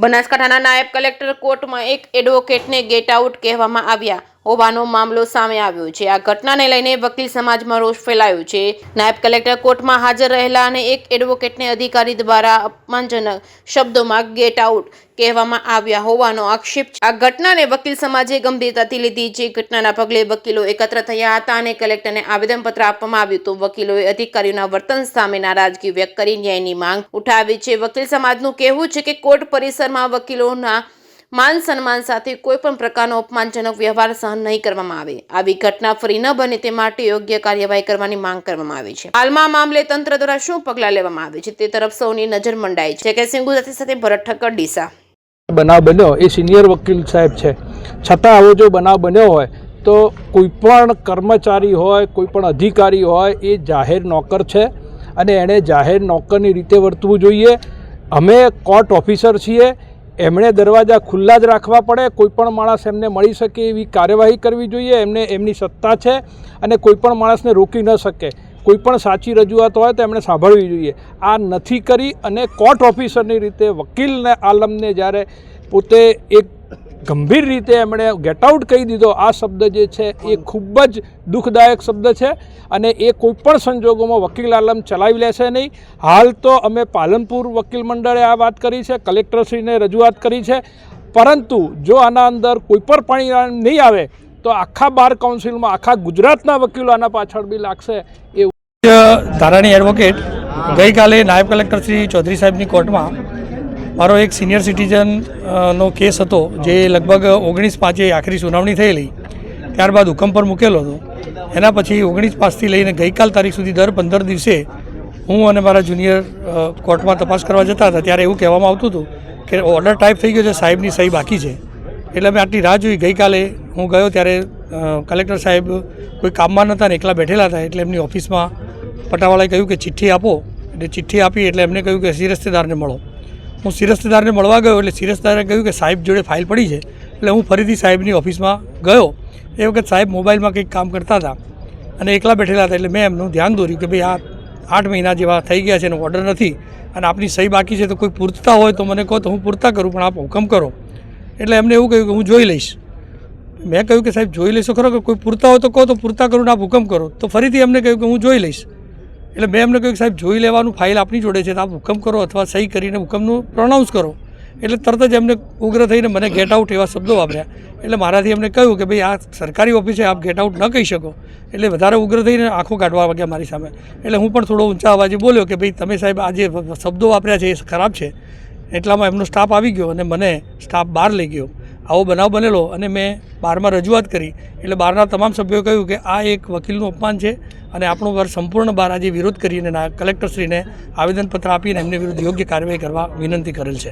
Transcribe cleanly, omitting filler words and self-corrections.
બનાસકાંઠાના નાયબ કલેક્ટર કોર્ટમાં એક એડવોકેટને ગેટ આઉટ કહેવામાં આવ્યા હોવાનો મામલો સામે આવ્યો છે। આ ઘટનાને લઈને વકીલ સમાજમાં રોષ ફેલાયો છે। નાયબ કલેક્ટર કોર્ટમાં હાજર રહેલા અને એક એડવોકેટને અધિકારી દ્વારા અપમાનજનક શબ્દોમાં ગેટ આઉટ કહેવામાં આવ્યા હોવાનો આક્ષેપ છે। આ ઘટનાને વકીલ સમાજે ગંભીરતાથી લીધી છે। ઘટનાના પગલે વકીલો એકત્ર થયા હતા અને કલેક્ટરને આવેદનપત્ર આપવામાં આવ્યું તો વકીલોએ અધિકારીઓના વર્તન સામે નારાજગી વ્યક્ત કરી ન્યાયની માંગ ઉઠાવી છે। વકીલ સમાજનું કહેવું છે કે કોર્ટ પરિસરમાં વકીલોના માન સન્માન સાથે કોઈ પણ પ્રકારનો અપમાનજનક વ્યવહાર સહન નહીં કરવામાં આવે। આવી ઘટના ફરી ન બને તે માટે યોગ્ય કાર્યવાહી કરવાની માંગ કરવામાં આવી છે। હાલમાં આ મામલે તંત્ર દ્વારા શું પગલાં લેવામાં આવે છે તે તરફ સૌની નજર મંડાઈ છે। કે સિંગુ સાથે ભરત ઠક્કર ડીસા। બનાવ બન્યો એ સિનિયર વકીલ સાહેબ છે, છતાં આવો જો બનાવ બન્યો હોય તો કોઈ પણ કર્મચારી હોય, કોઈ પણ અધિકારી હોય, એ જાહેર નોકર છે અને એણે જાહેર નોકરની રીતે વર્તવું જોઈએ। અમે કોર્ટ ઓફિસર છીએ, એમણે દરવાજા ખુલ્લા જ રાખવા પડે, કોઈ પણ માણસ એમને મળી શકે એવી કાર્યવાહી કરવી જોઈએ। એમની સત્તા છે અને કોઈ પણ માણસને રોકી ન શકે। કોઈ પણ સાચી રજૂઆત હોય તો એમણે સાંભળવી જોઈએ। આ નથી કરી અને કોર્ટ ઓફિસરની રીતે વકીલને આલમને જ્યારે પોતે એક ગંભીર રીતે એમણે ગેટ આઉટ કહી દીધો, આ શબ્દ જે છે એ ખૂબ જ દુઃખદાયક શબ્દ છે અને એ કોઈપણ સંજોગોમાં વકીલ આલમ ચલાવી લેશે નહીં। હાલ તો અમે પાલનપુર વકીલ મંડળે આ વાત કરી છે, કલેક્ટરશ્રીને રજૂઆત કરી છે, પરંતુ જો આના અંદર કોઈ પણ પરિણામ નહીં આવે તો આખા બાર કાઉન્સિલમાં આખા ગુજરાતના વકીલો આના પાછળ બી લાગશે। એ ધારાણી એડવોકેટ ગઈકાલે નાયબ કલેક્ટર શ્રી ચૌધરી સાહેબની કોર્ટમાં મારો એક સિનિયર સિટીઝનનો કેસ હતો, જે લગભગ 19/5 આખરી સુનાવણી થયેલી, ત્યારબાદ હુકમ પર મૂકેલો હતો। એના પછી 19/5થી લઈને ગઈકાલ તારીખ સુધી દર 15 દિવસે હું અને મારા જુનિયર કોર્ટમાં તપાસ કરવા જતા હતા, ત્યારે એવું કહેવામાં આવતું હતું કે ઓર્ડર ટાઈપ થઈ ગયો છે, સાહેબની સહી બાકી છે। એટલે મેં આટલી રાહ જોઈ। ગઈકાલે હું ગયો ત્યારે કલેક્ટર સાહેબ કોઈ કામમાં નહોતા ને એકલા બેઠેલા હતા, એટલે એમની ઓફિસમાં પટાવાળાએ કહ્યું કે ચિઠ્ઠી આપો। એટલે ચિઠ્ઠી આપી એટલે એમને કહ્યું કે શિરસ્તેદારને મળો। હું શિરસ્તેદારને મળવા ગયો એટલે શિરસ્તેદારે કહ્યું કે સાહેબ જોડે ફાઇલ પડી છે। એટલે હું ફરીથી સાહેબની ઓફિસમાં ગયો। એ વખત સાહેબ મોબાઈલમાં કંઈક કામ કરતા હતા અને એકલા બેઠેલા હતા, એટલે મેં એમનું ધ્યાન દોર્યું કે ભાઈ આ 8 મહિના જેવા થઈ ગયા છે અને ઓર્ડર નથી અને આપની સહી બાકી છે, તો કોઈ પૂરતા હોય તો મને કહો તો હું પૂરતા કરું, પણ આપ હુકમ કરો। એટલે એમને એવું કહ્યું કે હું જોઈ લઈશ। મેં કહ્યું કે સાહેબ જોઈ લઈશો ખરો, કે કોઈ પૂરતા હોય તો કહો તો પૂરતા કરું ને આપ હુકમ કરો। તો ફરીથી એમને કહ્યું કે હું જોઈ લઈશ। એટલે મેં એમને કહ્યું કે સાહેબ જોઈ લેવાનું, ફાઇલ આપની જોડે છે તો આપ હુકમ કરો અથવા સહી કરીને હુકમનું પ્રોનાઉન્સ કરો। એટલે તરત જ એમને ઉગ્ર થઈને મને ગેટ આઉટ એવા શબ્દો વાપર્યા। એટલે મારાથી એમને કહ્યું કે ભાઈ આ સરકારી ઓફિસ છે, આપ ગેટ આઉટ ન કહી શકો। એટલે વધારે ઉગ્ર થઈને આંખો કાઢવા વાગ્યા મારી સામે। એટલે હું પણ થોડો ઊંચા અવાજે બોલ્યો કે ભાઈ તમે સાહેબ આ જે શબ્દો વાપર્યા છે એ ખરાબ છે। એટલામાં એમનો સ્ટાફ આવી ગયો અને મને સ્ટાફ બહાર લઈ ગયો। આવો બનાવ બનેલો અને મેં બહારમાં રજૂઆત કરી। એટલે બહારના તમામ સભ્યોએ કહ્યું કે આ એક વકીલનું અપમાન છે અને આપણો વર્ગ સંપૂર્ણ બહાર આજે વિરોધ કરીને કલેક્ટરશ્રીને આવેદનપત્ર આપીને એમને વિરુદ્ધ યોગ્ય કાર્યવાહી કરવા વિનંતી કરેલ છે।